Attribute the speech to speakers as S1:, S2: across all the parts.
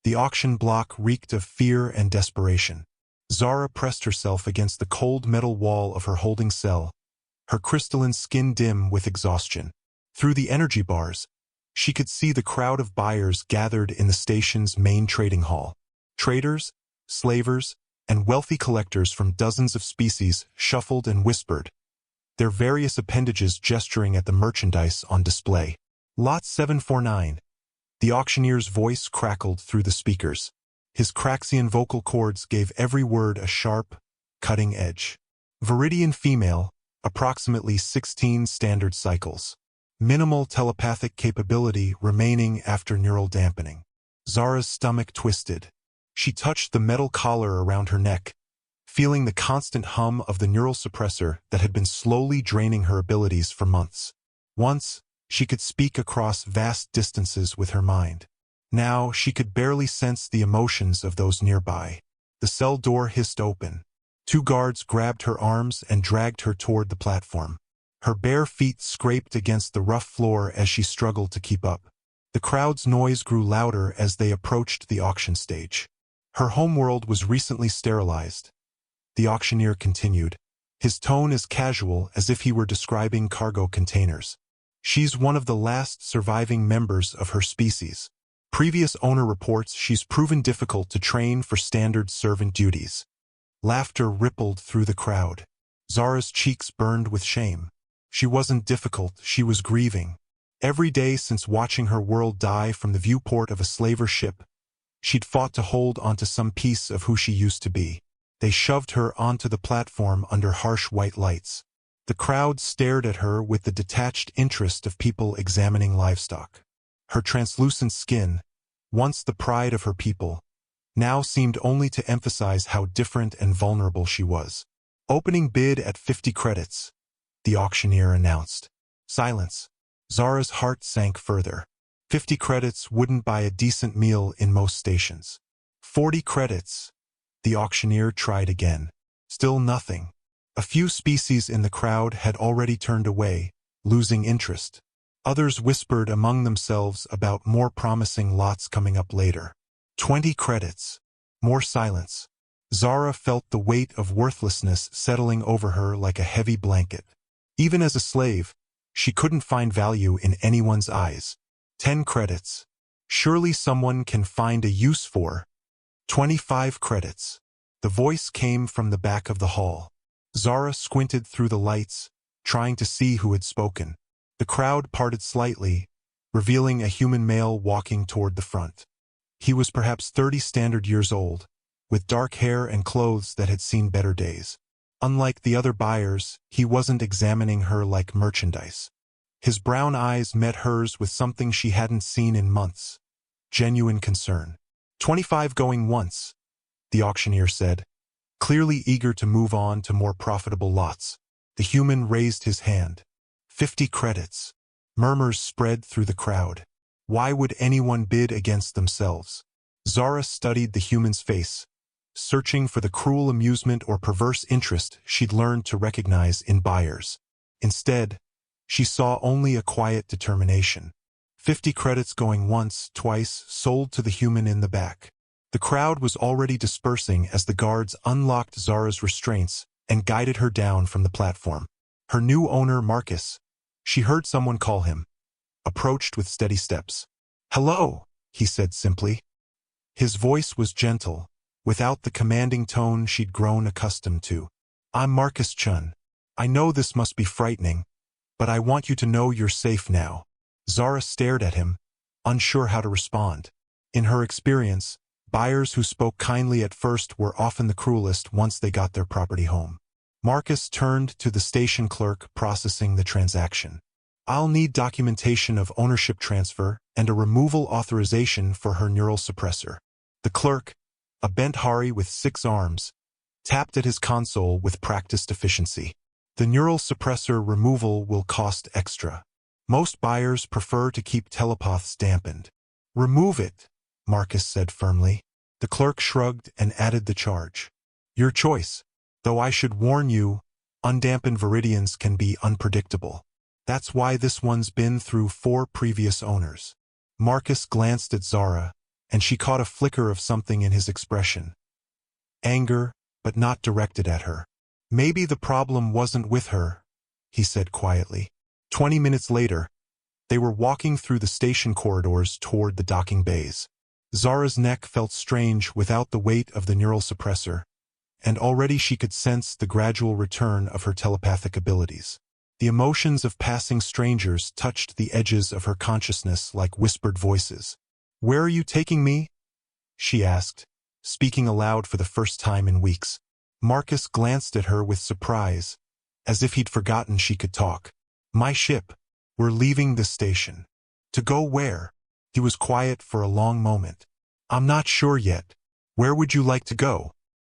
S1: The auction block reeked of fear and desperation. Zara pressed herself against the cold metal wall of her holding cell, her crystalline skin dim with exhaustion. Through the energy bars, she could see the crowd of buyers gathered in the station's main trading hall. Traders, slavers, and wealthy collectors from dozens of species shuffled and whispered, their various appendages gesturing at the merchandise on display. Lot 749. The auctioneer's voice crackled through the speakers. His Craxian vocal cords gave every word a sharp, cutting edge. Viridian female, approximately 16 standard cycles. Minimal telepathic capability remaining after neural dampening. Zara's stomach twisted. She touched the metal collar around her neck, feeling the constant hum of the neural suppressor that had been slowly draining her abilities for months. Once, she could speak across vast distances with her mind. Now, she could barely sense the emotions of those nearby. The cell door hissed open. 2 guards grabbed her arms and dragged her toward the platform. Her bare feet scraped against the rough floor as she struggled to keep up. The crowd's noise grew louder as they approached the auction stage. Her homeworld was recently sterilized. The auctioneer continued, his tone as casual as if he were describing cargo containers. She's one of the last surviving members of her species. Previous owner reports she's proven difficult to train for standard servant duties. Laughter rippled through the crowd. Zara's cheeks burned with shame. She wasn't difficult, she was grieving. Every day since watching her world die from the viewport of a slaver ship, she'd fought to hold onto some piece of who she used to be. They shoved her onto the platform under harsh white lights. The crowd stared at her with the detached interest of people examining livestock. Her translucent skin, once the pride of her people, now seemed only to emphasize how different and vulnerable she was. Opening bid at 50 credits, the auctioneer announced. Silence. Zara's heart sank further. 50 credits wouldn't buy a decent meal in most stations. 40 credits. The auctioneer tried again. Still nothing. A few species in the crowd had already turned away, losing interest. Others whispered among themselves about more promising lots coming up later. 20 credits. More silence. Zara felt the weight of worthlessness settling over her like a heavy blanket. Even as a slave, she couldn't find value in anyone's eyes. 10 credits. Surely someone can find a use for. 25 credits. The voice came from the back of the hall. Zara squinted through the lights, trying to see who had spoken. The crowd parted slightly, revealing a human male walking toward the front. He was perhaps 30 standard years old, with dark hair and clothes that had seen better days. Unlike the other buyers, he wasn't examining her like merchandise. His brown eyes met hers with something she hadn't seen in months. Genuine concern. 25 going once, the auctioneer said, clearly eager to move on to more profitable lots. The human raised his hand. 50 credits. Murmurs spread through the crowd. Why would anyone bid against themselves? Zara studied the human's face, searching for the cruel amusement or perverse interest she'd learned to recognize in buyers. Instead, she saw only a quiet determination. 50 credits going once, twice, sold to the human in the back. The crowd was already dispersing as the guards unlocked Zara's restraints and guided her down from the platform. Her new owner, Marcus, she heard someone call him, approached with steady steps. "Hello," he said simply. His voice was gentle, without the commanding tone she'd grown accustomed to. "I'm Marcus Chun. I know this must be frightening, but I want you to know you're safe now." Zara stared at him, unsure how to respond. In her experience, buyers who spoke kindly at first were often the cruelest once they got their property home. Marcus turned to the station clerk processing the transaction. "I'll need documentation of ownership transfer and a removal authorization for her neural suppressor." The clerk, a bent Hari with 6 arms, tapped at his console with practiced efficiency. "The neural suppressor removal will cost extra. Most buyers prefer to keep telepaths dampened." "Remove it," Marcus said firmly. The clerk shrugged and added the charge. "Your choice. Though I should warn you, undampened viridians can be unpredictable. That's why this one's been through 4 previous owners." Marcus glanced at Zara, and she caught a flicker of something in his expression. Anger, but not directed at her. Maybe the problem wasn't with her, he said quietly. 20 minutes later, they were walking through the station corridors toward the docking bays. Zara's neck felt strange without the weight of the neural suppressor, and already she could sense the gradual return of her telepathic abilities. The emotions of passing strangers touched the edges of her consciousness like whispered voices. "Where are you taking me?" she asked, speaking aloud for the first time in weeks. Marcus glanced at her with surprise, as if he'd forgotten she could talk. "My ship. We're leaving the station." "To go where?" He was quiet for a long moment. "I'm not sure yet. Where would you like to go?"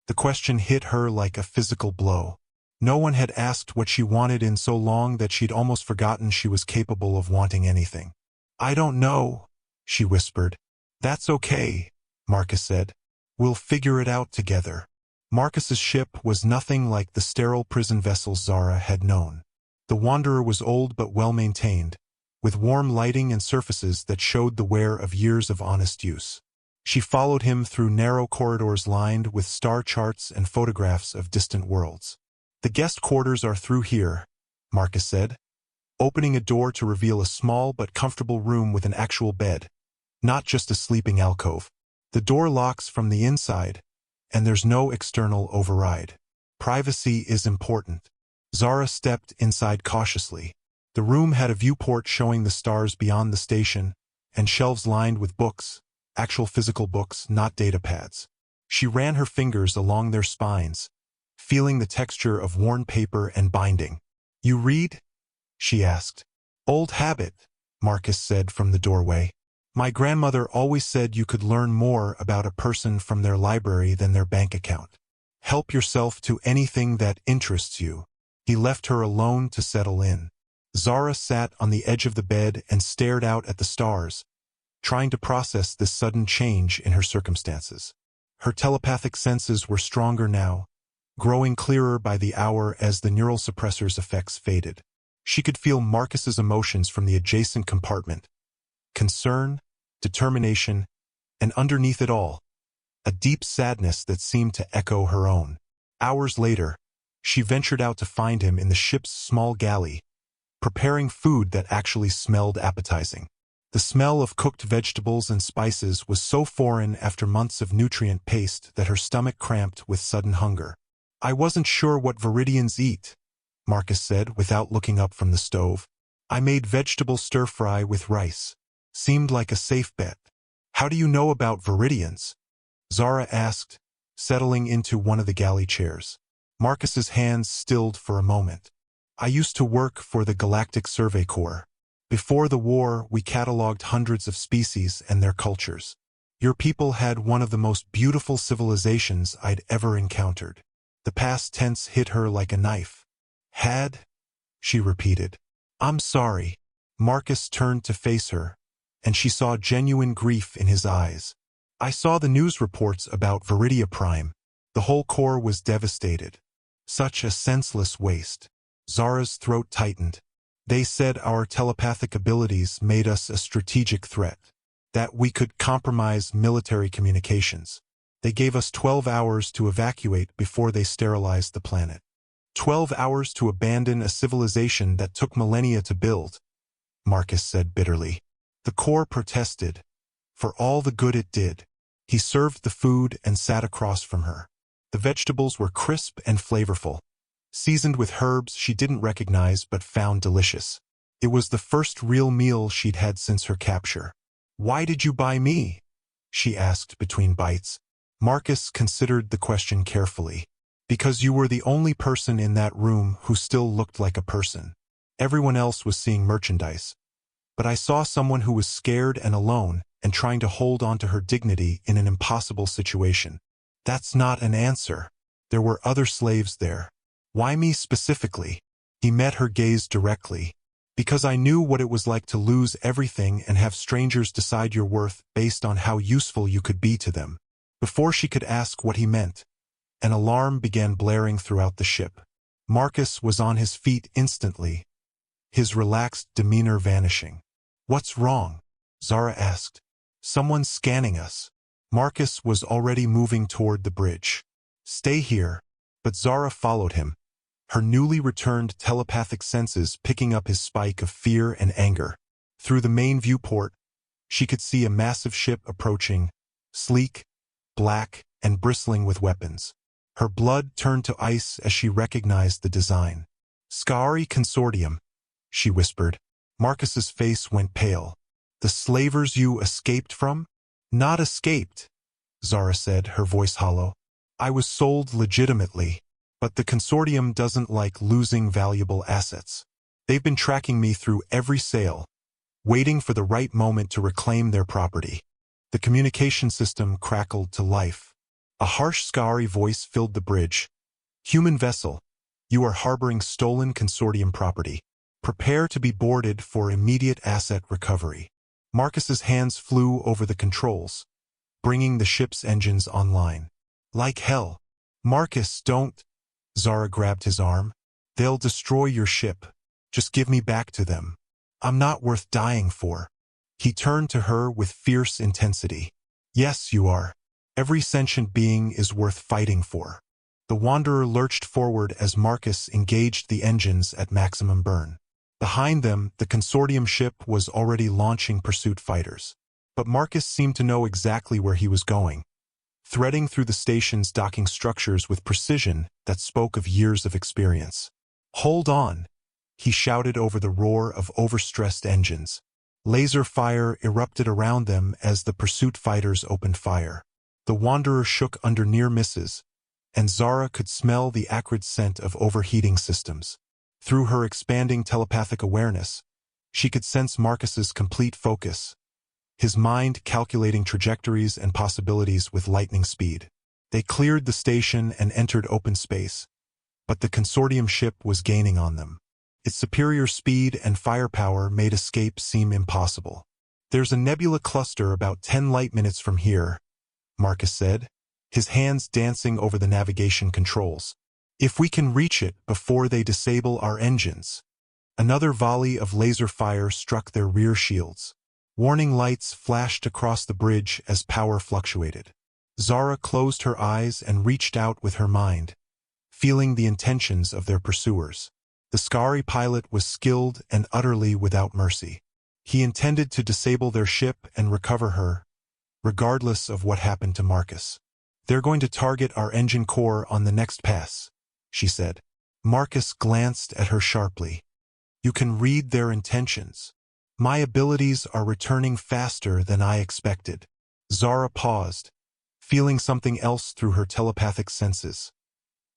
S1: The question hit her like a physical blow. No one had asked what she wanted in so long that she'd almost forgotten she was capable of wanting anything. "I don't know," she whispered. "That's okay," Marcus said. "We'll figure it out together." Marcus's ship was nothing like the sterile prison vessels Zara had known. The Wanderer was old but well-maintained, with warm lighting and surfaces that showed the wear of years of honest use. She followed him through narrow corridors lined with star charts and photographs of distant worlds. "The guest quarters are through here," Marcus said, opening a door to reveal a small but comfortable room with an actual bed, not just a sleeping alcove. "The door locks from the inside, and there's no external override. Privacy is important." Zara stepped inside cautiously. The room had a viewport showing the stars beyond the station, and shelves lined with books, actual physical books, not data pads. She ran her fingers along their spines, feeling the texture of worn paper and binding. "You read?" she asked. "Old habit," Marcus said from the doorway. "My grandmother always said you could learn more about a person from their library than their bank account. Help yourself to anything that interests you." He left her alone to settle in. Zara sat on the edge of the bed and stared out at the stars, trying to process this sudden change in her circumstances. Her telepathic senses were stronger now, growing clearer by the hour as the neural suppressor's effects faded. She could feel Marcus's emotions from the adjacent compartment. Concern, determination, and underneath it all, a deep sadness that seemed to echo her own. Hours later, she ventured out to find him in the ship's small galley, preparing food that actually smelled appetizing. The smell of cooked vegetables and spices was so foreign after months of nutrient paste that her stomach cramped with sudden hunger. "I wasn't sure what Viridians eat," Marcus said without looking up from the stove. "I made vegetable stir-fry with rice. Seemed like a safe bet." "How do you know about Viridians?" Zara asked, settling into one of the galley chairs. Marcus's hands stilled for a moment. "I used to work for the Galactic Survey Corps. Before the war, we cataloged hundreds of species and their cultures. Your people had one of the most beautiful civilizations I'd ever encountered." The past tense hit her like a knife. "Had?" she repeated. "I'm sorry." Marcus turned to face her, and she saw genuine grief in his eyes. "I saw the news reports about Viridia Prime. The whole Corps was devastated. Such a senseless waste." Zara's throat tightened. "They said our telepathic abilities made us a strategic threat, that we could compromise military communications. They gave us 12 hours to evacuate before they sterilized the planet. 12 hours to abandon a civilization that took millennia to build," Marcus said bitterly. "The Corps protested, for all the good it did." He served the food and sat across from her. The vegetables were crisp and flavorful, seasoned with herbs she didn't recognize but found delicious. It was the first real meal she'd had since her capture. "Why did you buy me?" she asked between bites. Marcus considered the question carefully. "Because you were the only person in that room who still looked like a person. Everyone else was seeing merchandise. But I saw someone who was scared and alone and trying to hold on to her dignity in an impossible situation. That's not an answer. There were other slaves there. Why me specifically?" He met her gaze directly. "Because I knew what it was like to lose everything and have strangers decide your worth based on how useful you could be to them." Before she could ask what he meant, an alarm began blaring throughout the ship. Marcus was on his feet instantly, his relaxed demeanor vanishing. "What's wrong?" Zara asked, Someone's scanning us. Marcus was already moving toward the bridge. Stay here. But Zara followed him, her newly returned telepathic senses picking up his spike of fear and anger. Through the main viewport, she could see a massive ship approaching, sleek, black, and bristling with weapons. Her blood turned to ice as she recognized the design. "Scari Consortium," she whispered. Marcus's face went pale. "The slavers you escaped from?" "Not escaped," Zara said, her voice hollow. "I was sold legitimately, but the consortium doesn't like losing valuable assets. They've been tracking me through every sale, waiting for the right moment to reclaim their property." The communication system crackled to life. A harsh Scari voice filled the bridge. "Human vessel, you are harboring stolen consortium property. Prepare to be boarded for immediate asset recovery." Marcus's hands flew over the controls, bringing the ship's engines online. "Like hell." "Marcus, don't." Zara grabbed his arm. "They'll destroy your ship. Just give me back to them. I'm not worth dying for." He turned to her with fierce intensity. "Yes, you are. Every sentient being is worth fighting for." The Wanderer lurched forward as Marcus engaged the engines at maximum burn. Behind them, the consortium ship was already launching pursuit fighters. But Marcus seemed to know exactly where he was going, threading through the station's docking structures with precision that spoke of years of experience. "Hold on," he shouted over the roar of overstressed engines. Laser fire erupted around them as the pursuit fighters opened fire. The Wanderer shook under near misses, and Zara could smell the acrid scent of overheating systems. Through her expanding telepathic awareness, she could sense Marcus's complete focus, his mind calculating trajectories and possibilities with lightning speed. They cleared the station and entered open space, but the consortium ship was gaining on them. Its superior speed and firepower made escape seem impossible. "There's a nebula cluster about 10 light minutes from here," Marcus said, his hands dancing over the navigation controls. "If we can reach it before they disable our engines." Another volley of laser fire struck their rear shields. Warning lights flashed across the bridge as power fluctuated. Zara closed her eyes and reached out with her mind, feeling the intentions of their pursuers. The Scari pilot was skilled and utterly without mercy. He intended to disable their ship and recover her, regardless of what happened to Marcus. "They're going to target our engine core on the next pass," she said. Marcus glanced at her sharply. "You can read their intentions. My abilities are returning faster than I expected." Zara paused, feeling something else through her telepathic senses.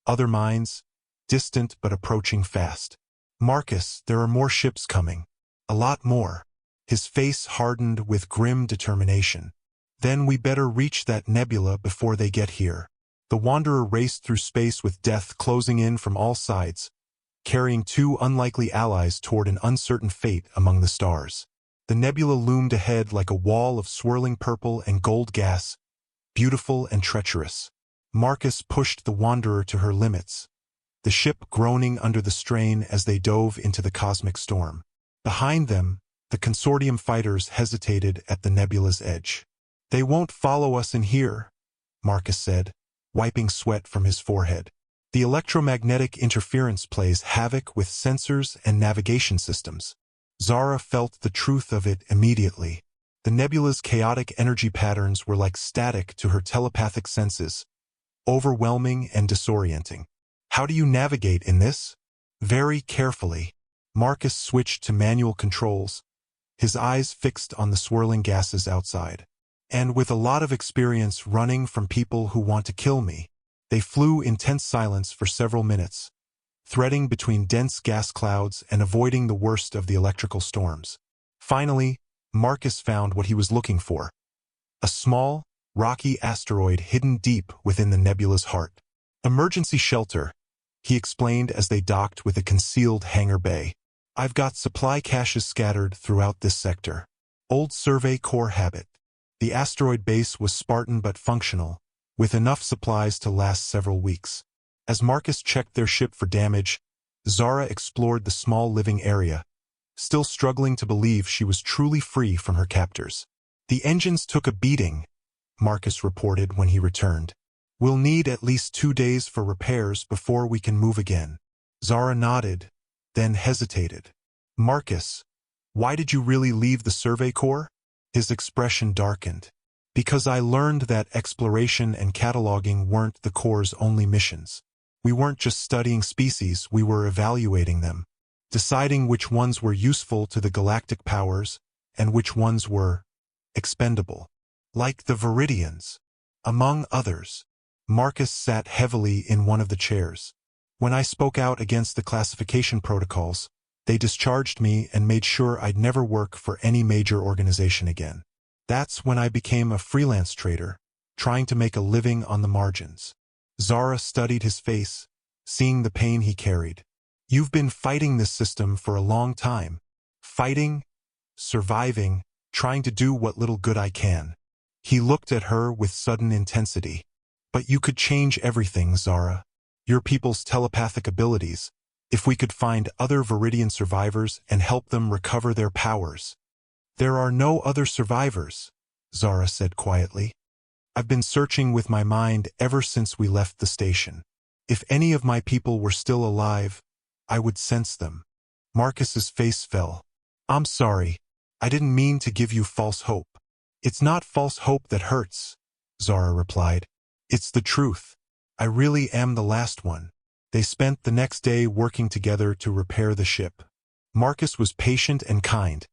S1: Other minds, distant but approaching fast. "Marcus, there are more ships coming. A lot more." His face hardened with grim determination. "Then we better reach that nebula before they get here." The Wanderer raced through space with death closing in from all sides, carrying two unlikely allies toward an uncertain fate among the stars. The nebula loomed ahead like a wall of swirling purple and gold gas, beautiful and treacherous. Marcus pushed the Wanderer to her limits, the ship groaning under the strain as they dove into the cosmic storm. Behind them, the consortium fighters hesitated at the nebula's edge. "They won't follow us in here," Marcus said, wiping sweat from his forehead. "The electromagnetic interference plays havoc with sensors and navigation systems." Zara felt the truth of it immediately. The nebula's chaotic energy patterns were like static to her telepathic senses, overwhelming and disorienting. "How do you navigate in this?" "Very carefully." Marcus switched to manual controls, his eyes fixed on the swirling gases outside. "And with a lot of experience running from people who want to kill me." They flew in tense silence for several minutes, threading between dense gas clouds and avoiding the worst of the electrical storms. Finally, Marcus found what he was looking for: a small, rocky asteroid hidden deep within the nebula's heart. "Emergency shelter," he explained as they docked with a concealed hangar bay. "I've got supply caches scattered throughout this sector." Old Survey Corps habit. The asteroid base was Spartan but functional, with enough supplies to last several weeks. As Marcus checked their ship for damage, Zara explored the small living area, still struggling to believe she was truly free from her captors. The engines took a beating, Marcus reported when he returned. We'll need at least 2 days for repairs before we can move again. Zara nodded, then hesitated. Marcus, why did you really leave the Survey Corps? His expression darkened. Because I learned that exploration and cataloging weren't the Corps' only missions. We weren't just studying species, we were evaluating them, deciding which ones were useful to the galactic powers and which ones were expendable. Like the Viridians, among others. Marcus sat heavily in one of the chairs. When I spoke out against the classification protocols, they discharged me and made sure I'd never work for any major organization again. That's when I became a freelance trader, trying to make a living on the margins. Zara studied his face, seeing the pain he carried. You've been fighting this system for a long time. Fighting, surviving, trying to do what little good I can. He looked at her with sudden intensity. But you could change everything, Zara. Your people's telepathic abilities, if we could find other Viridian survivors and help them recover their powers. There are no other survivors, Zara said quietly. I've been searching with my mind ever since we left the station. If any of my people were still alive, I would sense them. Marcus's face fell. I'm sorry. I didn't mean to give you false hope. It's not false hope that hurts, Zara replied. It's the truth. I really am the last one. They spent the next day working together to repair the ship. Marcus was patient and kind,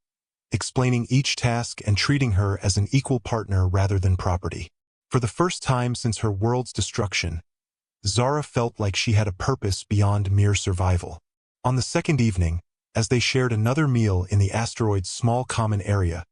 S1: explaining each task and treating her as an equal partner rather than property. For the first time since her world's destruction, Zara felt like she had a purpose beyond mere survival. On the second evening, as they shared another meal in the asteroid's small common area,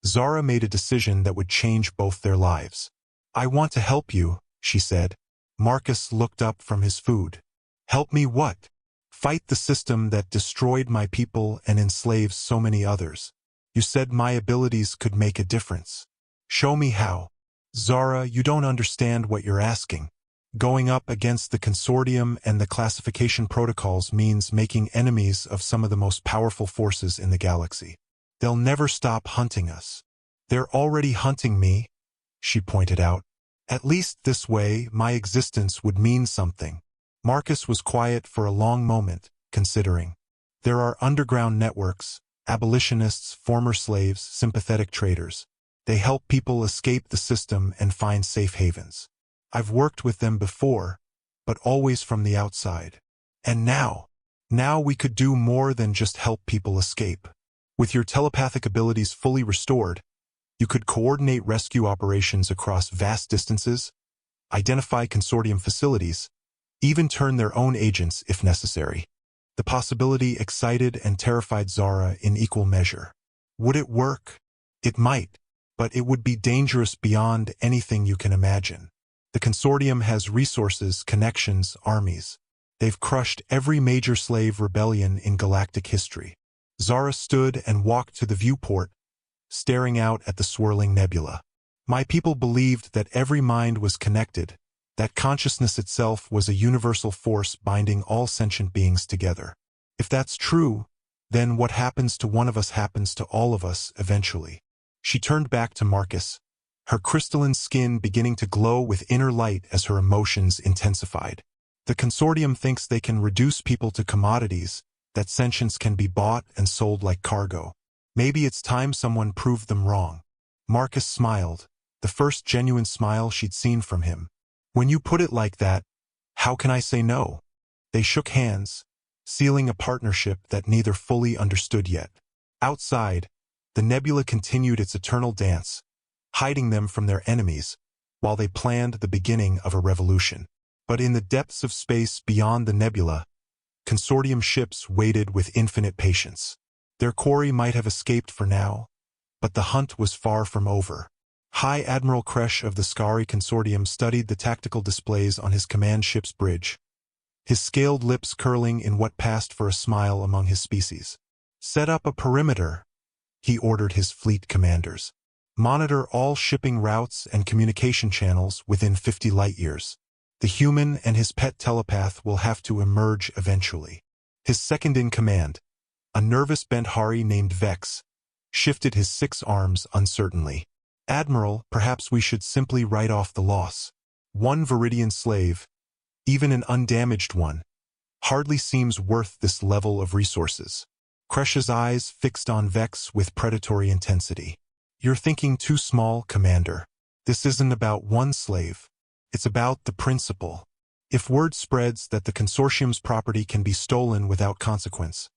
S1: Zara made a decision that would change both their lives. I want to help you, she said. Marcus looked up from his food. Help me what? Fight the system that destroyed my people and enslaves so many others. You said my abilities could make a difference. Show me how. Zara, you don't understand what you're asking. Going up against the consortium and the classification protocols means making enemies of some of the most powerful forces in the galaxy. They'll never stop hunting us. They're already hunting me, she pointed out. At least this way, my existence would mean something. Marcus was quiet for a long moment, considering. There are underground networks, abolitionists, former slaves, sympathetic traders. They help people escape the system and find safe havens. I've worked with them before, but always from the outside. And now we could do more than just help people escape. With your telepathic abilities fully restored, you could coordinate rescue operations across vast distances, identify consortium facilities, even turn their own agents if necessary. The possibility excited and terrified Zara in equal measure. Would it work? It might, but it would be dangerous beyond anything you can imagine. The consortium has resources, connections, armies. They've crushed every major slave rebellion in galactic history. Zara stood and walked to the viewport, staring out at the swirling nebula. My people believed that every mind was connected, that consciousness itself was a universal force binding all sentient beings together. If that's true, then what happens to one of us happens to all of us eventually. She turned back to Marcus, her crystalline skin beginning to glow with inner light as her emotions intensified. The consortium thinks they can reduce people to commodities, that sentience can be bought and sold like cargo. Maybe it's time someone proved them wrong. Marcus smiled, the first genuine smile she'd seen from him. When you put it like that, how can I say no? They shook hands, sealing a partnership that neither fully understood yet. Outside, the nebula continued its eternal dance, hiding them from their enemies, while they planned the beginning of a revolution. But in the depths of space beyond the nebula, consortium ships waited with infinite patience. Their quarry might have escaped for now, but the hunt was far from over. High Admiral Kresh of the Skari Consortium studied the tactical displays on his command ship's bridge, his scaled lips curling in what passed for a smile among his species. Set up a perimeter, he ordered his fleet commanders. Monitor all shipping routes and communication channels within 50 light-years. The human and his pet telepath will have to emerge eventually. His second-in-command, a nervous Benthari named Vex, shifted his 6 arms uncertainly. Admiral, perhaps we should simply write off the loss. One Viridian slave, even an undamaged one, hardly seems worth this level of resources. Kresh's eyes fixed on Vex with predatory intensity. You're thinking too small, Commander. This isn't about one slave. It's about the principle. If word spreads that the consortium's property can be stolen without consequence,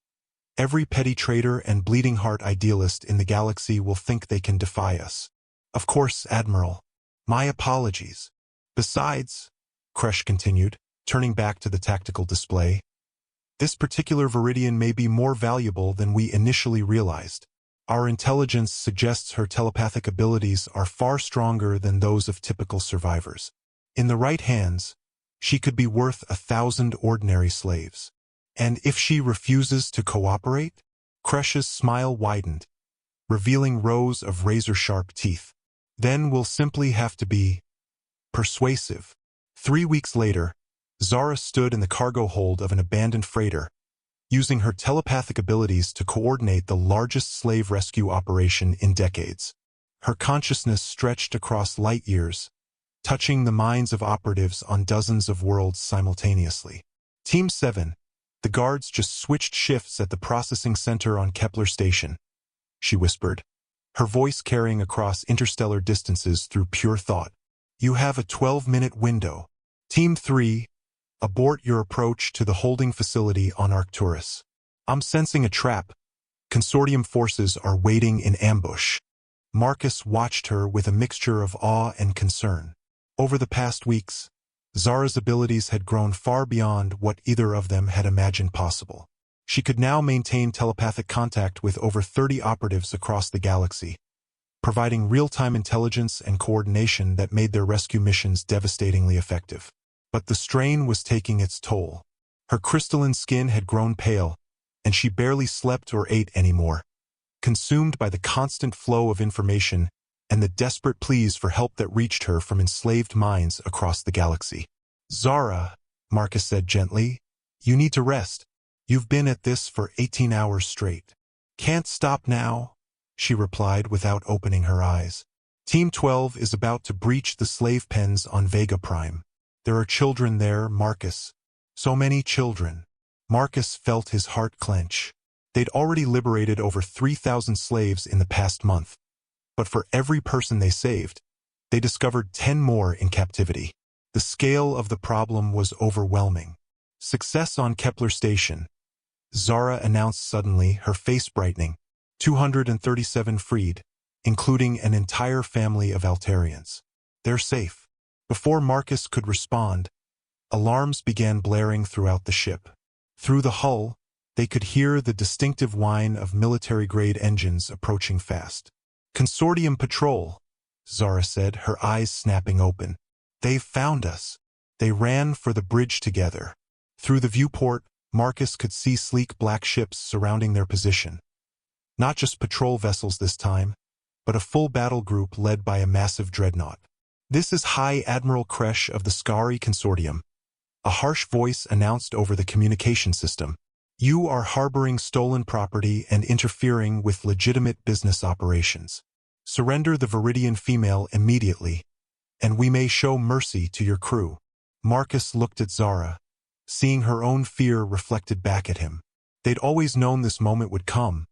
S1: every petty traitor and bleeding heart idealist in the galaxy will think they can defy us. Of course, Admiral. My apologies. Besides, Kresh continued, turning back to the tactical display, this particular Viridian may be more valuable than we initially realized. Our intelligence suggests her telepathic abilities are far stronger than those of typical survivors. In the right hands, she could be worth 1,000 ordinary slaves. And if she refuses to cooperate? Kresh's smile widened, revealing rows of razor-sharp teeth. Then we'll simply have to be persuasive. 3 weeks later, Zara stood in the cargo hold of an abandoned freighter, using her telepathic abilities to coordinate the largest slave rescue operation in decades. Her consciousness stretched across light years, touching the minds of operatives on dozens of worlds simultaneously. Team 7, the guards just switched shifts at the processing center on Kepler Station, she whispered, her voice carrying across interstellar distances through pure thought. You have a 12-minute window. Team 3, abort your approach to the holding facility on Arcturus. I'm sensing a trap. Consortium forces are waiting in ambush. Marcus watched her with a mixture of awe and concern. Over the past weeks, Zara's abilities had grown far beyond what either of them had imagined possible. She could now maintain telepathic contact with over 30 operatives across the galaxy, providing real-time intelligence and coordination that made their rescue missions devastatingly effective. But the strain was taking its toll. Her crystalline skin had grown pale, and she barely slept or ate anymore, consumed by the constant flow of information and the desperate pleas for help that reached her from enslaved minds across the galaxy. Zara, Marcus said gently, you need to rest. You've been at this for 18 hours straight. Can't stop now, she replied without opening her eyes. Team 12 is about to breach the slave pens on Vega Prime. There are children there, Marcus. So many children. Marcus felt his heart clench. They'd already liberated over 3,000 slaves in the past month. But for every person they saved, they discovered 10 more in captivity. The scale of the problem was overwhelming. Success on Kepler Station, Zara announced suddenly, her face brightening. 237 freed, including an entire family of Altarians. They're safe. Before Marcus could respond, alarms began blaring throughout the ship. Through the hull, they could hear the distinctive whine of military-grade engines approaching fast. Consortium patrol, Zara said, her eyes snapping open. They've found us. They ran for the bridge together. Through the viewport, Marcus could see sleek black ships surrounding their position. Not just patrol vessels this time, but a full battle group led by a massive dreadnought. This is High Admiral Kresh of the Skari Consortium. A harsh voice announced over the communication system. You are harboring stolen property and interfering with legitimate business operations. Surrender the Viridian female immediately, and we may show mercy to your crew. Marcus looked at Zara, seeing her own fear reflected back at him. They'd always known this moment would come,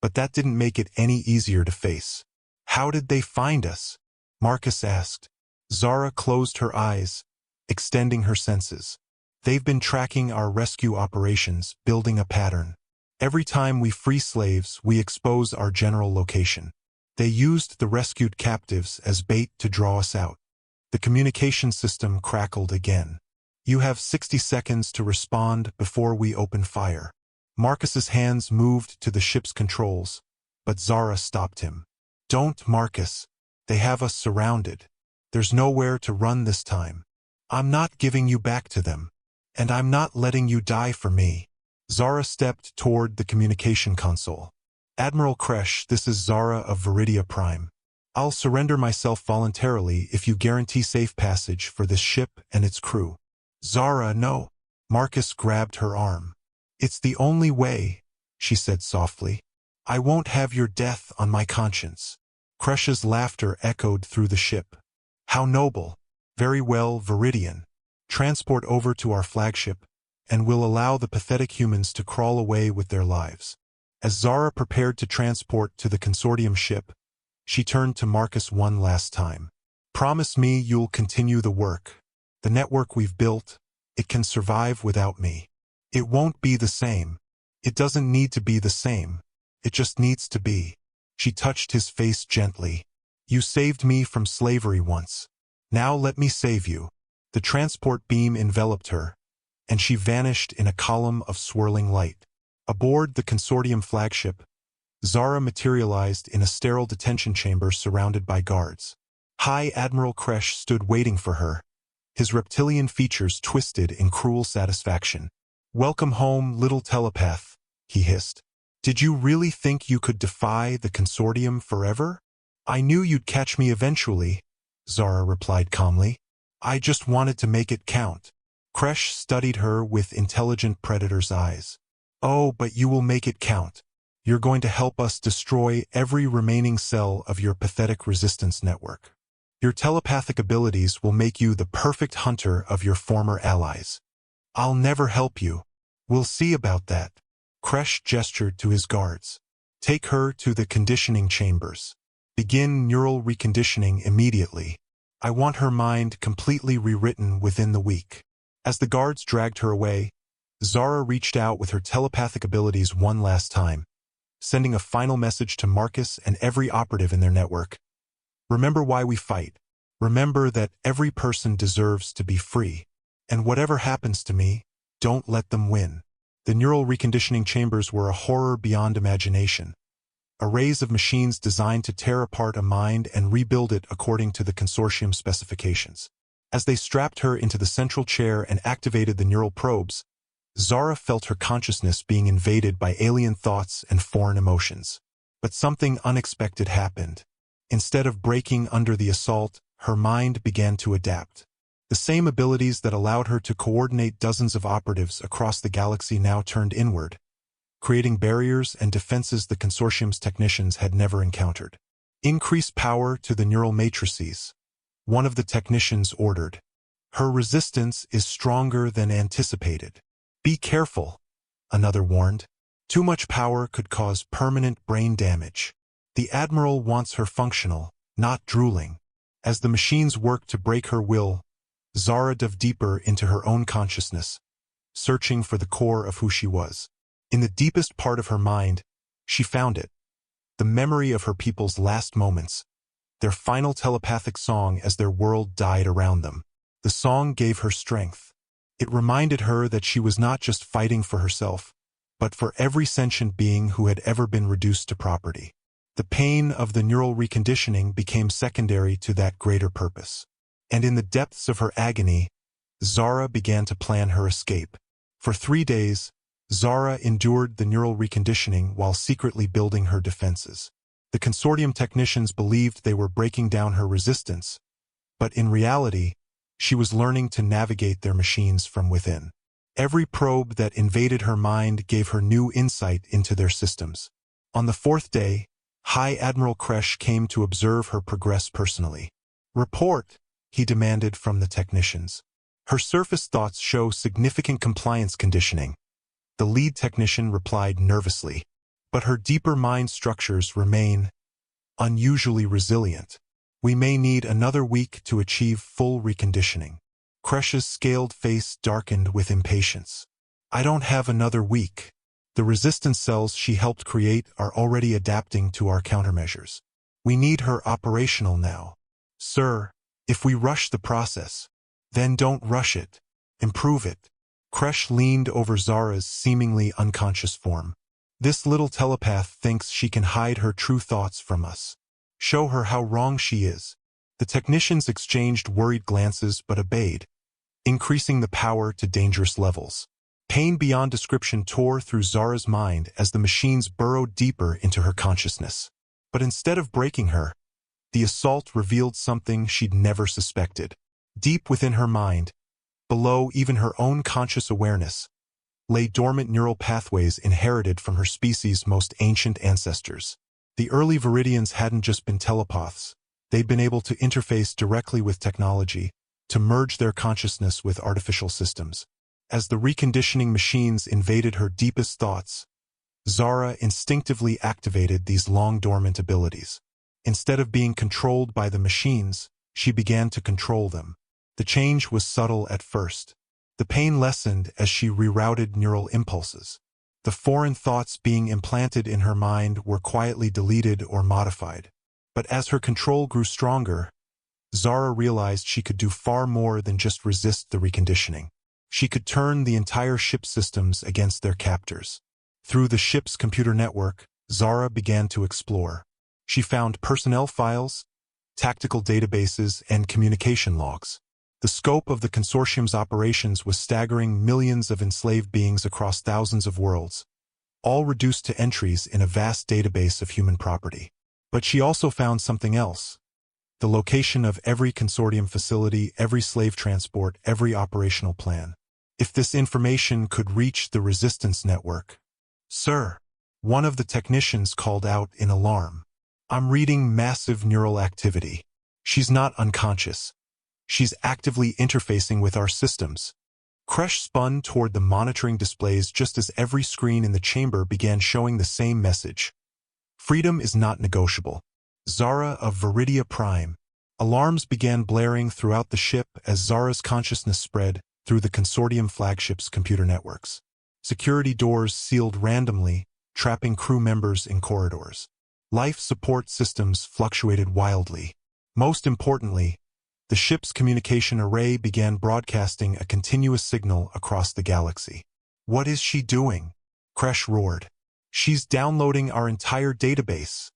S1: but that didn't make it any easier to face. How did they find us? Marcus asked. Zara closed her eyes, extending her senses. They've been tracking our rescue operations, building a pattern. Every time we free slaves, we expose our general location. They used the rescued captives as bait to draw us out. The communication system crackled again. You have 60 seconds to respond before we open fire. Marcus's hands moved to the ship's controls, but Zara stopped him. Don't, Marcus. They have us surrounded. There's nowhere to run this time. I'm not giving you back to them. And I'm not letting you die for me. Zara stepped toward the communication console. Admiral Kresh, this is Zara of Viridia Prime. I'll surrender myself voluntarily if you guarantee safe passage for this ship and its crew. Zara, no. Marcus grabbed her arm. It's the only way, she said softly. I won't have your death on my conscience. Kresh's laughter echoed through the ship. How noble. Very well, Viridian. Transport over to our flagship, and we'll allow the pathetic humans to crawl away with their lives. As Zara prepared to transport to the consortium ship, she turned to Marcus one last time. Promise me you'll continue the work. The network we've built, it can survive without me. It won't be the same. It doesn't need to be the same. It just needs to be. She touched his face gently. You saved me from slavery once. Now let me save you. The transport beam enveloped her, and she vanished in a column of swirling light. Aboard the consortium flagship, Zara materialized in a sterile detention chamber surrounded by guards. High Admiral Kresh stood waiting for her, his reptilian features twisted in cruel satisfaction. Welcome home, little telepath, he hissed. Did you really think you could defy the consortium forever? I knew you'd catch me eventually, Zara replied calmly. I just wanted to make it count. Kresh studied her with intelligent predator's eyes. Oh, but you will make it count. You're going to help us destroy every remaining cell of your pathetic resistance network. Your telepathic abilities will make you the perfect hunter of your former allies. I'll never help you. We'll see about that. Kresh gestured to his guards. Take her to the conditioning chambers. Begin neural reconditioning immediately. I want her mind completely rewritten within the week. As the guards dragged her away, Zara reached out with her telepathic abilities one last time, sending a final message to Marcus and every operative in their network. Remember why we fight. Remember that every person deserves to be free. And whatever happens to me, don't let them win. The neural reconditioning chambers were a horror beyond imagination. Arrays of machines designed to tear apart a mind and rebuild it according to the consortium specifications. As they strapped her into the central chair and activated the neural probes, Zara felt her consciousness being invaded by alien thoughts and foreign emotions. But something unexpected happened. Instead of breaking under the assault, her mind began to adapt. The same abilities that allowed her to coordinate dozens of operatives across the galaxy now turned inward, creating barriers and defenses the consortium's technicians had never encountered. Increase power to the neural matrices, one of the technicians ordered. Her resistance is stronger than anticipated. Be careful, another warned. Too much power could cause permanent brain damage. The Admiral wants her functional, not drooling. As the machines worked to break her will, Zara dove deeper into her own consciousness, searching for the core of who she was. In the deepest part of her mind, she found it. The memory of her people's last moments, their final telepathic song as their world died around them. The song gave her strength. It reminded her that she was not just fighting for herself, but for every sentient being who had ever been reduced to property. The pain of the neural reconditioning became secondary to that greater purpose. And in the depths of her agony, Zara began to plan her escape. For 3 days, Zara endured the neural reconditioning while secretly building her defenses. The consortium technicians believed they were breaking down her resistance, but in reality, she was learning to navigate their machines from within. Every probe that invaded her mind gave her new insight into their systems. On the 4th day, High Admiral Kresh came to observe her progress personally. Report, he demanded from the technicians. Her surface thoughts show significant compliance conditioning. The lead technician replied nervously, but her deeper mind structures remain unusually resilient. We may need another week to achieve full reconditioning. Kresh's scaled face darkened with impatience. I don't have another week. The resistance cells she helped create are already adapting to our countermeasures. We need her operational now. Sir, if we rush the process, then don't rush it. Improve it. Kresh leaned over Zara's seemingly unconscious form. This little telepath thinks she can hide her true thoughts from us. Show her how wrong she is. The technicians exchanged worried glances but obeyed, increasing the power to dangerous levels. Pain beyond description tore through Zara's mind as the machines burrowed deeper into her consciousness. But instead of breaking her, the assault revealed something she'd never suspected. Deep within her mind, below even her own conscious awareness, lay dormant neural pathways inherited from her species' most ancient ancestors. The early Viridians hadn't just been telepaths. They'd been able to interface directly with technology, to merge their consciousness with artificial systems. As the reconditioning machines invaded her deepest thoughts, Zara instinctively activated these long-dormant abilities. Instead of being controlled by the machines, she began to control them. The change was subtle at first. The pain lessened as she rerouted neural impulses. The foreign thoughts being implanted in her mind were quietly deleted or modified. But as her control grew stronger, Zara realized she could do far more than just resist the reconditioning. She could turn the entire ship systems against their captors. Through the ship's computer network, Zara began to explore. She found personnel files, tactical databases, and communication logs. The scope of the consortium's operations was staggering: millions of enslaved beings across thousands of worlds, all reduced to entries in a vast database of human property. But she also found something else: the location of every consortium facility, every slave transport, every operational plan. If this information could reach the resistance network... "Sir," one of the technicians called out in alarm. "I'm reading massive neural activity. She's not unconscious. She's actively interfacing with our systems." Kresh spun toward the monitoring displays just as every screen in the chamber began showing the same message. "Freedom is not negotiable. Zara of Viridia Prime." Alarms began blaring throughout the ship as Zara's consciousness spread through the consortium flagship's computer networks. Security doors sealed randomly, trapping crew members in corridors. Life support systems fluctuated wildly. Most importantly, the ship's communication array began broadcasting a continuous signal across the galaxy. "What is she doing?" Kresh roared. "She's downloading our entire database,"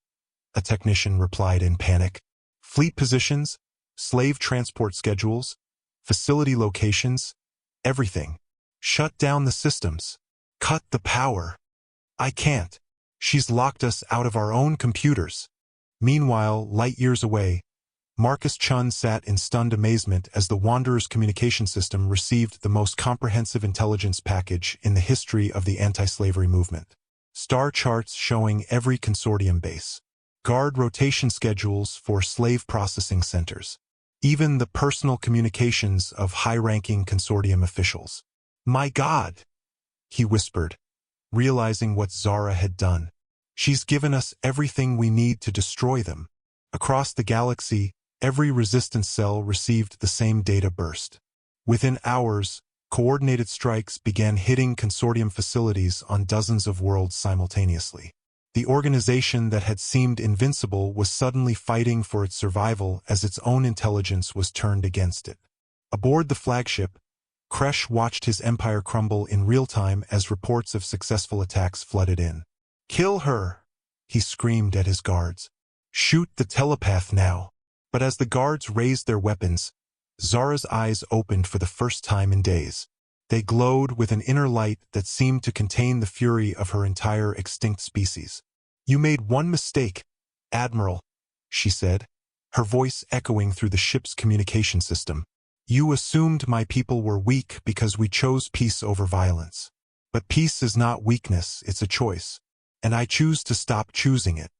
S1: a technician replied in panic. "Fleet positions, slave transport schedules, facility locations, everything. Shut down the systems. Cut the power." "I can't. She's locked us out of our own computers." Meanwhile, light years away, Marcus Chun sat in stunned amazement as the Wanderer's communication system received the most comprehensive intelligence package in the history of the anti-slavery movement. Star charts showing every consortium base. Guard rotation schedules for slave processing centers. Even the personal communications of high-ranking consortium officials. "My God," he whispered, realizing what Zara had done. "She's given us everything we need to destroy them." Across the galaxy, every resistance cell received the same data burst. Within hours, coordinated strikes began hitting consortium facilities on dozens of worlds simultaneously. The organization that had seemed invincible was suddenly fighting for its survival as its own intelligence was turned against it. Aboard the flagship, Kresh watched his empire crumble in real time as reports of successful attacks flooded in. "Kill her!" he screamed at his guards. "Shoot the telepath now!" But as the guards raised their weapons, Zara's eyes opened for the first time in days. They glowed with an inner light that seemed to contain the fury of her entire extinct species. "You made one mistake, Admiral," she said, her voice echoing through the ship's communication system. "You assumed my people were weak because we chose peace over violence. But peace is not weakness, it's a choice. And I choose to stop choosing it."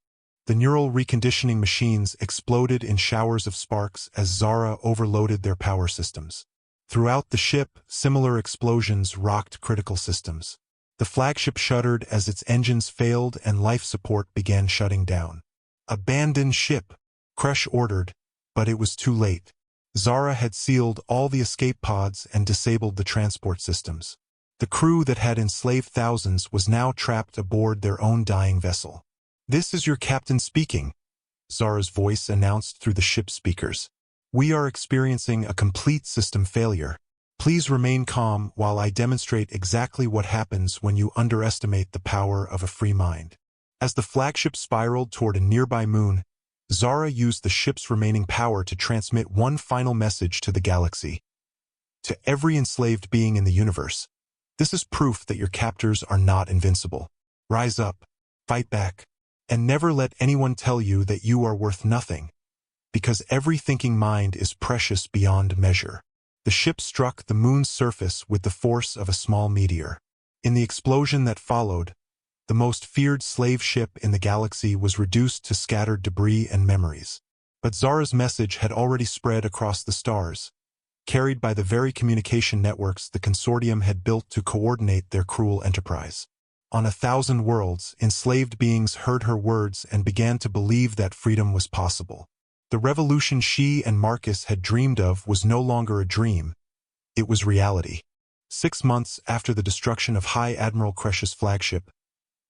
S1: The neural reconditioning machines exploded in showers of sparks as Zara overloaded their power systems. Throughout the ship, similar explosions rocked critical systems. The flagship shuddered as its engines failed and life support began shutting down. "Abandon ship," Kresh ordered, but it was too late. Zara had sealed all the escape pods and disabled the transport systems. The crew that had enslaved thousands was now trapped aboard their own dying vessel. "This is your captain speaking," Zara's voice announced through the ship's speakers. "We are experiencing a complete system failure. Please remain calm while I demonstrate exactly what happens when you underestimate the power of a free mind." As the flagship spiraled toward a nearby moon, Zara used the ship's remaining power to transmit one final message to the galaxy. "To every enslaved being in the universe, this is proof that your captors are not invincible. Rise up, fight back, and never let anyone tell you that you are worth nothing, because every thinking mind is precious beyond measure." The ship struck the moon's surface with the force of a small meteor. In the explosion that followed, The most feared slave ship in the galaxy was reduced to scattered debris and memories. But Zara's message had already spread across the stars, carried by the very communication networks the consortium had built to coordinate their cruel enterprise. On 1,000 worlds, enslaved beings heard her words and began to believe that freedom was possible. The revolution she and Marcus had dreamed of was no longer a dream, it was reality. 6 months after the destruction of High Admiral Kresh's flagship,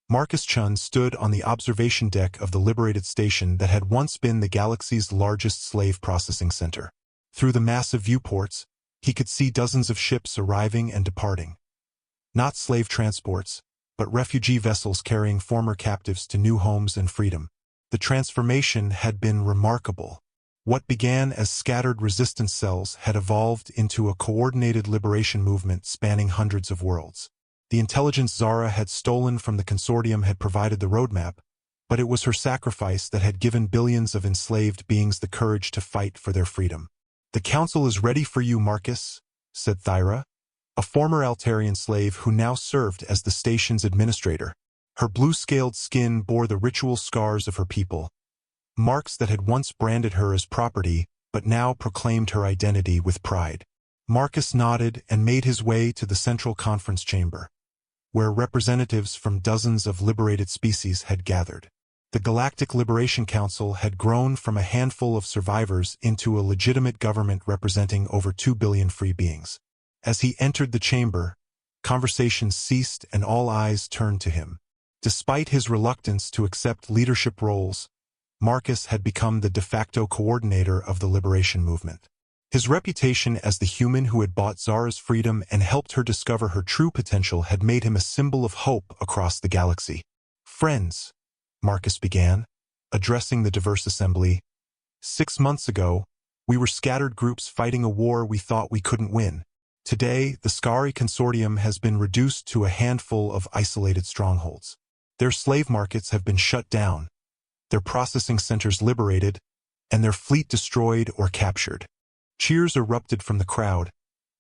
S1: Marcus Chun stood on the observation deck of the liberated station that had once been the galaxy's largest slave processing center. Through the massive viewports, he could see dozens of ships arriving and departing. Not slave transports, but refugee vessels carrying former captives to new homes and freedom. The transformation had been remarkable. What began as scattered resistance cells had evolved into a coordinated liberation movement spanning hundreds of worlds. The intelligence Zara had stolen from the consortium had provided the roadmap, but it was her sacrifice that had given billions of enslaved beings the courage to fight for their freedom. "The council is ready for you, Marcus," said Thyra, a former Altarian slave who now served as the station's administrator. Her blue-scaled skin bore the ritual scars of her people, marks that had once branded her as property but now proclaimed her identity with pride. Marcus nodded and made his way to the central conference chamber, where representatives from dozens of liberated species had gathered. The Galactic Liberation Council had grown from a handful of survivors into a legitimate government representing over 2 billion free beings. As he entered the chamber, conversations ceased and all eyes turned to him. Despite his reluctance to accept leadership roles, Marcus had become the de facto coordinator of the liberation movement. His reputation as the human who had bought Zara's freedom and helped her discover her true potential had made him a symbol of hope across the galaxy. "Friends," Marcus began, addressing the diverse assembly, "6 months ago, we were scattered groups fighting a war we thought we couldn't win. Today, the Skari Consortium has been reduced to a handful of isolated strongholds. Their slave markets have been shut down, their processing centers liberated, and their fleet destroyed or captured." Cheers erupted from the crowd,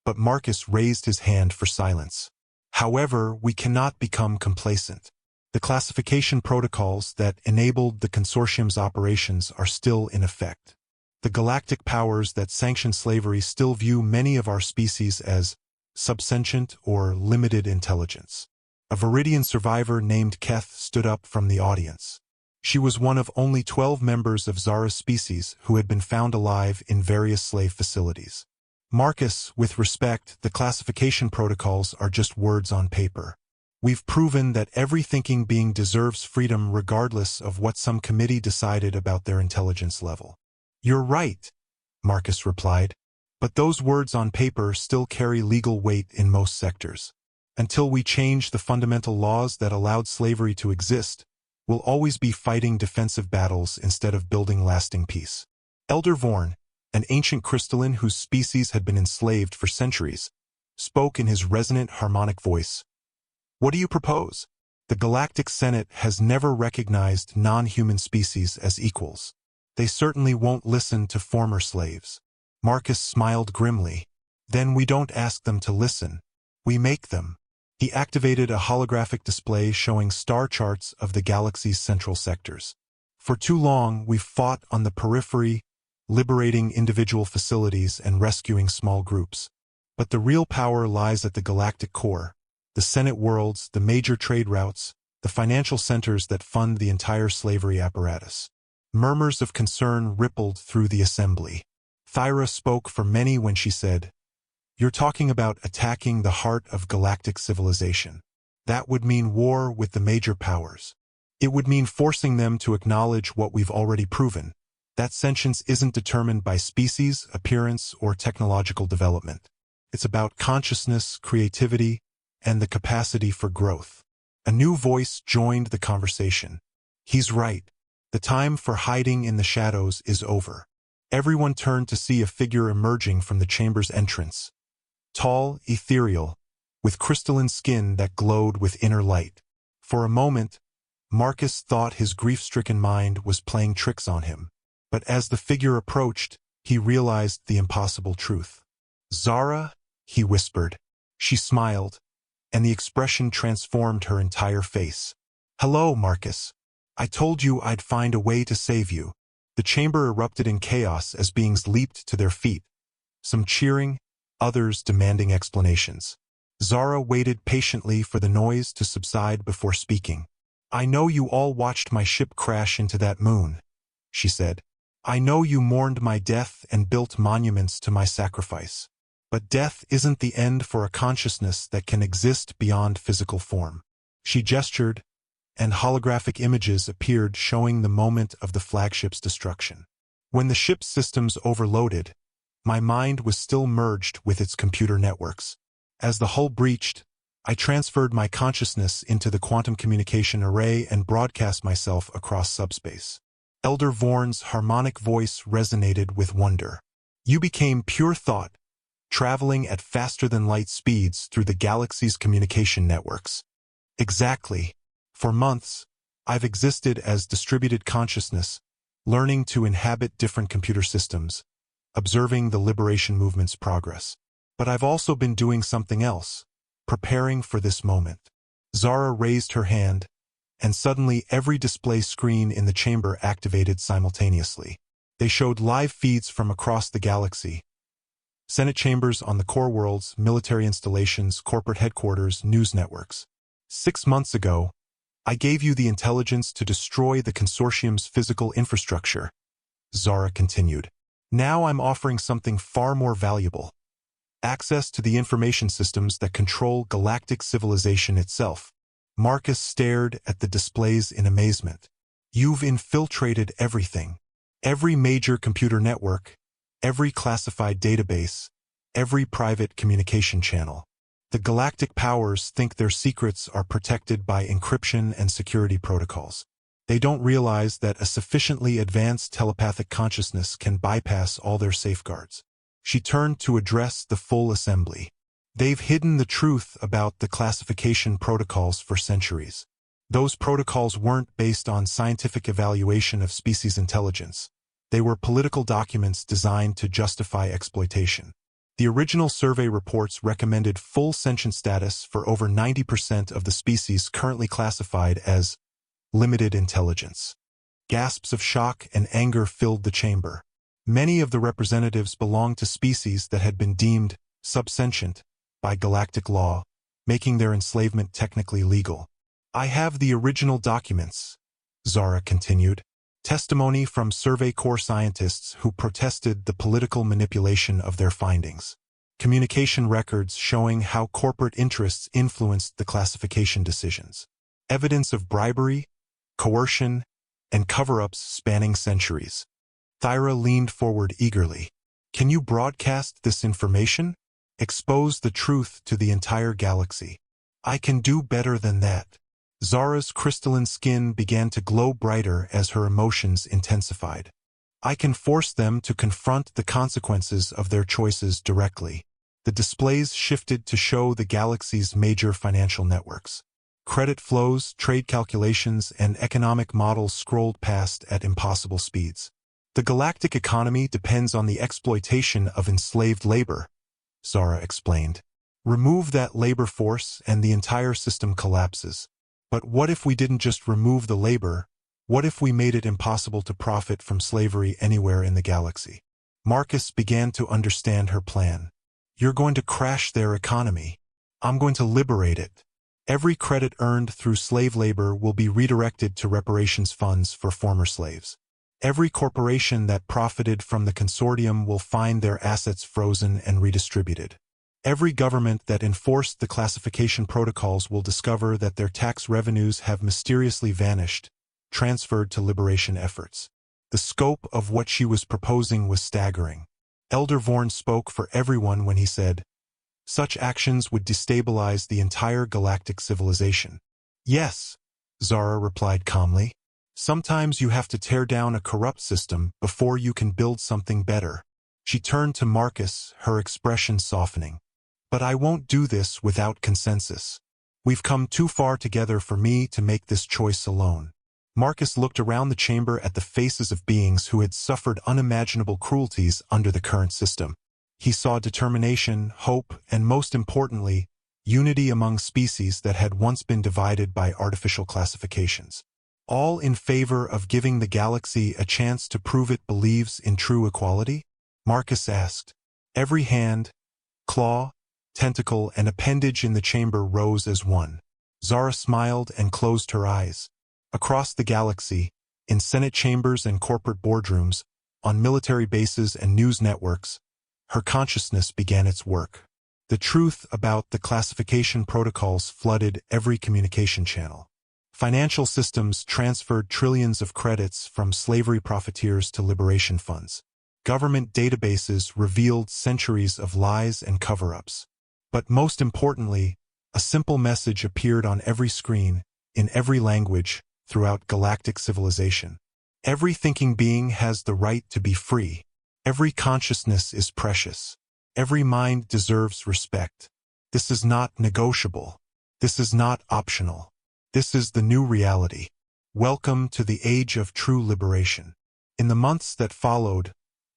S1: but Marcus raised his hand for silence. "However, we cannot become complacent. The classification protocols that enabled the consortium's operations are still in effect. The galactic powers that sanction slavery still view many of our species as subsentient or limited intelligence." A Viridian survivor named Keth stood up from the audience. She was one of only 12 members of Zara's species who had been found alive in various slave facilities. "Marcus, with respect, the classification protocols are just words on paper. We've proven that every thinking being deserves freedom regardless of what some committee decided about their intelligence level." "You're right," Marcus replied, "but those words on paper still carry legal weight in most sectors. Until we change the fundamental laws that allowed slavery to exist, we'll always be fighting defensive battles instead of building lasting peace." Elder Vorn, an ancient crystalline whose species had been enslaved for centuries, spoke in his resonant harmonic voice. "What do you propose? The Galactic Senate has never recognized non-human species as equals. They certainly won't listen to former slaves." Marcus smiled grimly. "Then we don't ask them to listen. We make them." He activated a holographic display showing star charts of the galaxy's central sectors. "For too long, we've fought on the periphery, liberating individual facilities and rescuing small groups. But the real power lies at the galactic core, the Senate worlds, the major trade routes, the financial centers that fund the entire slavery apparatus." Murmurs of concern rippled through the assembly. Thyra spoke for many when she said, "You're talking about attacking the heart of galactic civilization. That would mean war with the major powers. It would mean forcing them to acknowledge what we've already proven, that sentience isn't determined by species, appearance, or technological development. It's about consciousness, creativity, and the capacity for growth." A new voice joined the conversation. "He's right. The time for hiding in the shadows is over." Everyone turned to see a figure emerging from the chamber's entrance. Tall, ethereal, with crystalline skin that glowed with inner light. For a moment, Marcus thought his grief-stricken mind was playing tricks on him. But as the figure approached, he realized the impossible truth. "Zara?" he whispered. She smiled, and the expression transformed her entire face. "Hello, Marcus. I told you I'd find a way to save you." The chamber erupted in chaos as beings leaped to their feet, some cheering, others demanding explanations. Zara waited patiently for the noise to subside before speaking. "I know you all watched my ship crash into that moon," she said. "I know you mourned my death and built monuments to my sacrifice. But death isn't the end for a consciousness that can exist beyond physical form." She gestured, and holographic images appeared showing the moment of the flagship's destruction. When the ship's systems overloaded, my mind was still merged with its computer networks. As the hull breached, I transferred my consciousness into the quantum communication array and broadcast myself across subspace. Elder Vorn's harmonic voice resonated with wonder. "You became pure thought, traveling at faster-than-light speeds through the galaxy's communication networks." "Exactly. For months, I've existed as distributed consciousness, learning to inhabit different computer systems, observing the liberation movement's progress. But I've also been doing something else, preparing for this moment." Zara raised her hand, and suddenly every display screen in the chamber activated simultaneously. They showed live feeds from across the galaxy. Senate chambers on the core worlds, military installations, corporate headquarters, news networks. "6 months ago, I gave you the intelligence to destroy the consortium's physical infrastructure," Zara continued. "Now I'm offering something far more valuable. Access to the information systems that control galactic civilization itself." Marcus stared at the displays in amazement. "You've infiltrated everything. Every major computer network, every classified database, every private communication channel. The galactic powers think their secrets are protected by encryption and security protocols. They don't realize that a sufficiently advanced telepathic consciousness can bypass all their safeguards." She turned to address the full assembly. "They've hidden the truth about the classification protocols for centuries. Those protocols weren't based on scientific evaluation of species intelligence. They were political documents designed to justify exploitation. The original survey reports recommended full sentient status for over 90% of the species currently classified as limited intelligence." Gasps of shock and anger filled the chamber. Many of the representatives belonged to species that had been deemed subsentient by galactic law, making their enslavement technically legal. "I have the original documents," Zara continued. "Testimony from Survey Corps scientists who protested the political manipulation of their findings. Communication records showing how corporate interests influenced the classification decisions. Evidence of bribery, coercion, and cover-ups spanning centuries." Thyra leaned forward eagerly. "Can you broadcast this information? Expose the truth to the entire galaxy." "I can do better than that." Zara's crystalline skin began to glow brighter as her emotions intensified. "I can force them to confront the consequences of their choices directly." The displays shifted to show the galaxy's major financial networks. Credit flows, trade calculations, and economic models scrolled past at impossible speeds. "The galactic economy depends on the exploitation of enslaved labor," Zara explained. "Remove that labor force and the entire system collapses. But what if we didn't just remove the labor? What if we made it impossible to profit from slavery anywhere in the galaxy?" Marcus began to understand her plan. "You're going to crash their economy. I'm going to liberate it. Every credit earned through slave labor will be redirected to reparations funds for former slaves. Every corporation that profited from the consortium will find their assets frozen and redistributed. Every government that enforced the classification protocols will discover that their tax revenues have mysteriously vanished, transferred to liberation efforts." The scope of what she was proposing was staggering. Elder Vorn spoke for everyone when he said, "Such actions would destabilize the entire galactic civilization." "Yes," Zara replied calmly. "Sometimes you have to tear down a corrupt system before you can build something better." She turned to Marcus, her expression softening. "But I won't do this without consensus. We've come too far together for me to make this choice alone." Marcus looked around the chamber at the faces of beings who had suffered unimaginable cruelties under the current system. He saw determination, hope, and most importantly, unity among species that had once been divided by artificial classifications. All in favor of giving the galaxy a chance to prove it believes in true equality? Marcus asked. Every hand, claw, tentacle, and appendage in the chamber rose as one. Zara smiled and closed her eyes. Across the galaxy, in Senate chambers and corporate boardrooms, on military bases and news networks, her consciousness began its work. The truth about the classification protocols flooded every communication channel. Financial systems transferred trillions of credits from slavery profiteers to liberation funds. Government databases revealed centuries of lies and cover-ups. But most importantly, a simple message appeared on every screen, in every language, throughout galactic civilization. Every thinking being has the right to be free. Every consciousness is precious. Every mind deserves respect. This is not negotiable. This is not optional. This is the new reality. Welcome to the age of true liberation. In the months that followed,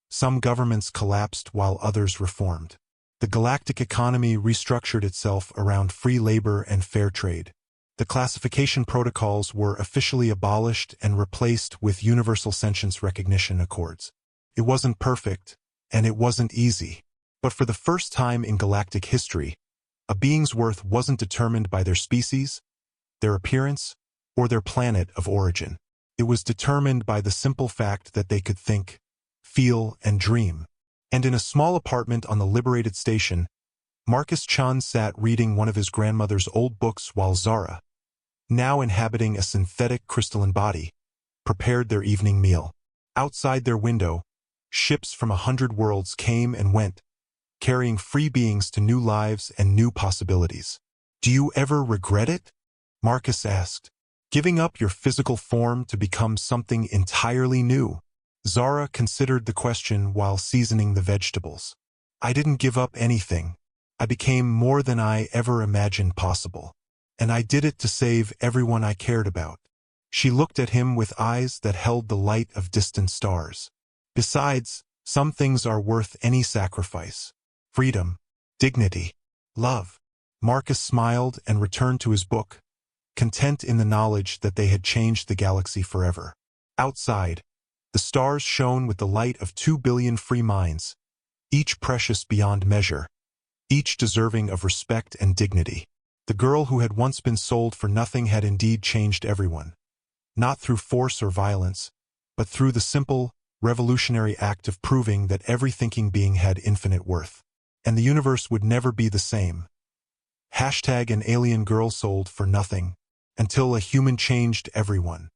S1: some governments collapsed while others reformed. The galactic economy restructured itself around free labor and fair trade. The classification protocols were officially abolished and replaced with universal sentience recognition accords. It wasn't perfect, and it wasn't easy. But for the first time in galactic history, a being's worth wasn't determined by their species, their appearance, or their planet of origin. It was determined by the simple fact that they could think, feel, and dream. And in a small apartment on the liberated station, Marcus Chun sat reading one of his grandmother's old books while Zara, now inhabiting a synthetic crystalline body, prepared their evening meal. Outside their window, ships from 100 worlds came and went, carrying free beings to new lives and new possibilities. Do you ever regret it? Marcus asked. Giving up your physical form to become something entirely new? Zara considered the question while seasoning the vegetables. I didn't give up anything. I became more than I ever imagined possible. And I did it to save everyone I cared about. She looked at him with eyes that held the light of distant stars. Besides, some things are worth any sacrifice. Freedom, dignity, love. Marcus smiled and returned to his book, content in the knowledge that they had changed the galaxy forever. Outside, the stars shone with the light of 2 billion free minds, each precious beyond measure, each deserving of respect and dignity. The girl who had once been sold for nothing had indeed changed everyone, not through force or violence, but through the simple, revolutionary act of proving that every thinking being had infinite worth. And the universe would never be the same. #an alien girl sold for nothing, until a human changed everyone.